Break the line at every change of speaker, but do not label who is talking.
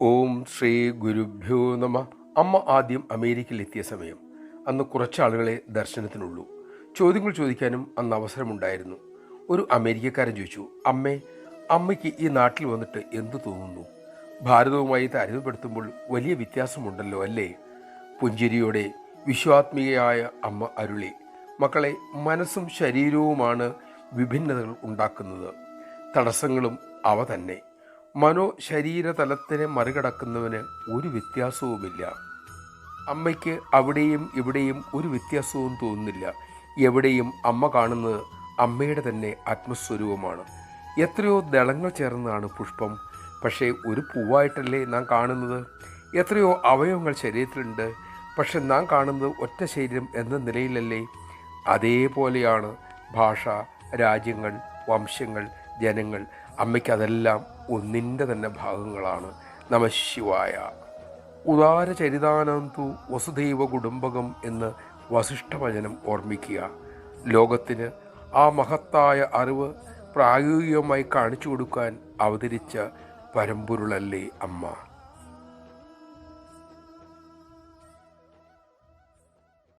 ഓം ശ്രീ ഗുരുഭ്യോ നമ. അമ്മ ആദ്യം അമേരിക്കയിലെത്തിയ സമയം അന്ന് കുറച്ചാളുകളെ ദർശനത്തിനുള്ളൂ. ചോദ്യങ്ങൾ ചോദിക്കാനും അന്ന് അവസരമുണ്ടായിരുന്നു. ഒരു അമേരിക്കക്കാരൻ ചോദിച്ചു, അമ്മയ്ക്ക് ഈ നാട്ടിൽ വന്നിട്ട് എന്തു തോന്നുന്നു? ഭാരതവുമായി താരതമ്യപ്പെടുത്തുമ്പോൾ വലിയ വ്യത്യാസമുണ്ടല്ലോ അല്ലേ? പുഞ്ചിരിയോടെ വിശ്വാത്മികയായ അമ്മ അരുളി, മക്കളെ, മനസ്സും ശരീരവുമാണ് വിഭിന്നതകൾ ഉണ്ടാക്കുന്നത്. തടസ്സങ്ങളും അവ തന്നെ. മനോശരീര തലത്തിനെ മറികടക്കുന്നവന് ഒരു വ്യത്യാസവുമില്ല. അമ്മയ്ക്ക് അവിടെയും ഇവിടെയും ഒരു വ്യത്യാസവും തോന്നുന്നില്ല. എവിടെയും അമ്മ കാണുന്നത് അമ്മയുടെ തന്നെ ആത്മസ്വരൂപമാണ്. എത്രയോ ദളങ്ങൾ ചേർന്നതാണ് പുഷ്പം, പക്ഷേ ഒരു പൂവായിട്ടല്ലേ നാം കാണുന്നത്. എത്രയോ അവയവങ്ങൾ ശരീരത്തിലുണ്ട്, പക്ഷെ നാം കാണുന്നത് ഒറ്റ ശരീരം എന്ന നിലയിലല്ലേ. അതേപോലെയാണ് ഭാഷ, രാജ്യങ്ങൾ, വംശങ്ങൾ, ജനങ്ങൾ. അമ്മയ്ക്കതെല്ലാം ഒന്നിൻ്റെ തന്നെ ഭാഗങ്ങളാണ്. നമഃശിവായ. ഉദാരചരിതാനന്തു വസുദൈവ കുടുംബകം എന്ന് വസിഷ്ഠവചനം ഓർമ്മിക്കുക. ലോകത്തിന് ആ മഹത്തായ അറിവ് പ്രായോഗികമായി കാണിച്ചു കൊടുക്കാൻ അവതരിച്ച പരമ്പൊരുളല്ലേ അമ്മ.